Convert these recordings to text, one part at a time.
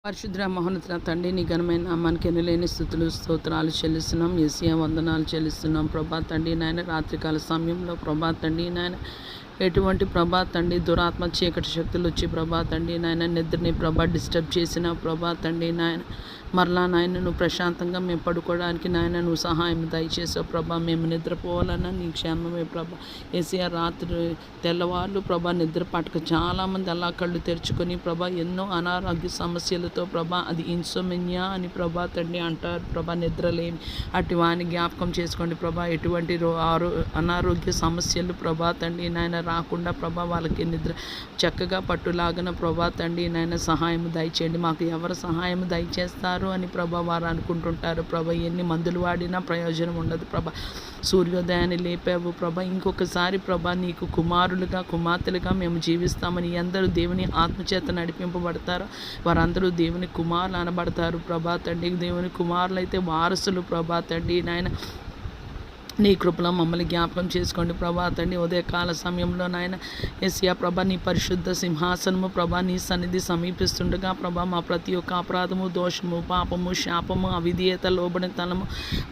పరిశుద్ర మహోన్నత తండ్రి నీ ఘనమైన నామానికి ఎన్నులేని స్థుతులు స్తోత్రాలు చెల్లిస్తున్నాం. యేసయ్య వందనాలు చెల్లిస్తున్నాం. ప్రభా తండ్రి నాయన రాత్రికాల సమయంలో ప్రభా తండ్రి నాయన ఎటువంటి ప్రభా తండ్రి దురాత్మ చీకటి శక్తులు వచ్చి ప్రభా తండ్రి నాయన నిద్రని ప్రభా డిస్టర్బ్ చేసిన ప్రభా తండ్రి నాయన మరలా నాయన నువ్వు ప్రశాంతంగా మేము పడుకోవడానికి నాయన నువ్వు సహాయం దయచేసావు ప్రభా. మేము నిద్రపోవాలన్నా నీ క్షేమమే ప్రభా. యేసయ్య రాత్రి తెల్లవాళ్ళు ప్రభా నిద్ర పట్టక చాలామంది అలా కళ్ళు తెరుచుకొని ప్రభా ఎన్నో అనారోగ్య సమస్యలతో ప్రభా అది ఇన్సోమినియా అని ప్రభా తండ్రి అంటారు ప్రభా. నిద్రలేమి అటు వాని జ్ఞాపకం చేసుకోండి ప్రభా. ఎటువంటి అనారోగ్య సమస్యలు ప్రభా తండ్రి నాయన రాకుండా ప్రభా వాళ్ళకి నిద్ర చక్కగా పట్టులాగన ప్రభా తండ్రి నాయన సహాయం దయచేయండి. మాకు ఎవరు సహాయం దయచేస్తారు అని ప్రభా వారు అనుకుంటుంటారు ప్రభా. ఎన్ని మందులు వాడినా ప్రయోజనం ఉండదు ప్రభా. సూర్యోదయాన్ని లేపావు ప్రభా. ఇంకొకసారి ప్రభా నీకు కుమారులుగా కుమార్తెలుగా మేము జీవిస్తామని అందరూ దేవుని ఆత్మచేత నడిపింపబడతారు వారందరూ దేవుని కుమారులు అనబడతారు ప్రభా తండ్రి. దేవుని కుమారులు అయితే వారసులు ప్రభా తండ్రి నాయన నీ కృపలో మమ్మల్ని జ్ఞాపకం చేసుకోండి ప్రభా తండ్రి. ఉదయకాల సమయంలో నాయన యేసయ్య ప్రభా నీ పరిశుద్ధ సింహాసనము ప్రభా నీ సన్నిధి సమీపిస్తుండగా ప్రభా మా ప్రతి ఒక్క అపరాధము దోషము పాపము శాపము అవిధేయత లోబడితనము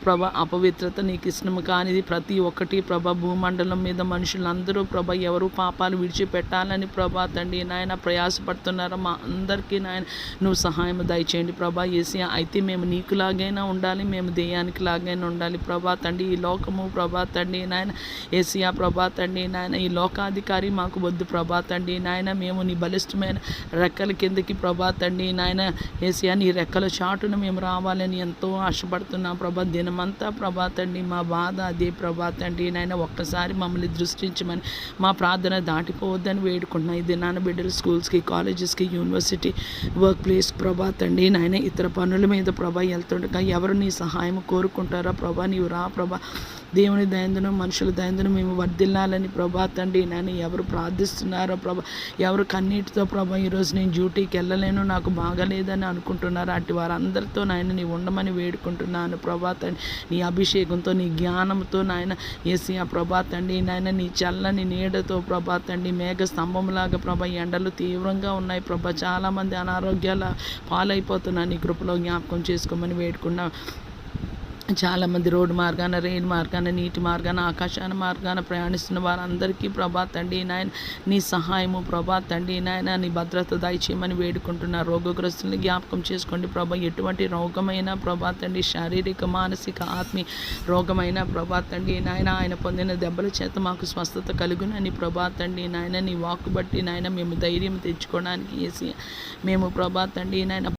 ప్రభా అపవిత్రత నీకు ఇష్టము కానిది ప్రతి ఒక్కటి ప్రభా భూమండలం మీద మనుషులందరూ ప్రభా ఎవరు పాపాలు విడిచిపెట్టాలని ప్రభా తండ్రి నాయన ప్రయాసపడుతున్నారో మా అందరికీ నాయన నువ్వు సహాయం దయచేయండి ప్రభా. యేసయ్య అయితే మేము నీకులాగైనా ఉండాలి, మేము దెయ్యానికి లాగైనా ఉండాలి ప్రభా తండ్రి. ఈ లోకము ప్రభా తండ్రి నాయన యేసయ్య ప్రభా తండ్రి నాయన ఈ లోకాధికారి మాకు వద్దు ప్రభా తండ్రి నాయన. మేము నీ బలిష్టమైన రెక్కల కిందకి ప్రభా తండ్రి నాయన యేసయ్య నీ రెక్కల చాటును మేము రావాలని ఎంతో ఆశపడుతున్నాం ప్రభా. దినమంతా ప్రభా తండ్రి మా బాధ అదే ప్రభా తండ్రి నాయన. ఒక్కసారి మమ్మల్ని దృష్టించమని మా ప్రార్థన దాటిపోవద్దని వేడుకుంటున్నాం. ఈ దినాన బిడ్డలు స్కూల్స్కి కాలేజెస్కి యూనివర్సిటీ వర్క్ ప్లేస్ ప్రభా తండ్రి నాయన ఇతర పనుల మీద ప్రభా వెళ్తుండగా ఎవరు నీ సహాయం కోరుకుంటారో ప్రభా నీవు రా ప్రభా. దేవుని దయందును మనుషుల దయందును మేము వర్ధిల్లాలని ప్రభా తండ్రి నాయన ఎవరు ప్రార్థిస్తున్నారో ప్రభా, ఎవరు కన్నీటితో ప్రభా ఈరోజు నేను డ్యూటీకి వెళ్ళలేను నాకు బాగలేదని అనుకుంటున్నారు అటు వారందరితో నాయన నీ ఉండమని వేడుకుంటున్నాను ప్రభా తండ్రి. నీ అభిషేకంతో నీ జ్ఞానంతో నాయన యేసయ్య ప్రభా తండ్రి నాయన నీ చల్లని నీడతో ప్రభా తండ్రి మేఘ స్తంభంలాగా ప్రభా ఎండలు తీవ్రంగా ఉన్నాయి ప్రభా. చాలామంది అనారోగ్యాల పాలైపోతున్నా నీ కృపలో జ్ఞాపకం చేసుకోమని వేడుకున్నా. చాలామంది రోడ్డు మార్గాన రైలు మార్గాన నీటి మార్గాన ఆకాశాన మార్గాన ప్రయాణిస్తున్న వారందరికీ ప్రభా తండ్రి నాయన నీ సహాయము ప్రభా తండ్రి నాయన నీ భద్రత దయచేయమని వేడుకుంటున్న రోగగ్రస్తుల్ని జ్ఞాపకం చేసుకోండి ప్రభా. ఎటువంటి రోగమైన ప్రభా తండ్రి శారీరక మానసిక ఆత్మీయ రోగమైన ప్రభా తండ్రి నాయన ఆయన పొందిన దెబ్బల చేత మాకు స్వస్థత కలుగునని ప్రభా తండ్రి నాయన నీ వాక్కు బట్టి నాయన మేము ధైర్యం తెచ్చుకోవడానికి వేసి మేము ప్రభా తండ్రి నాయన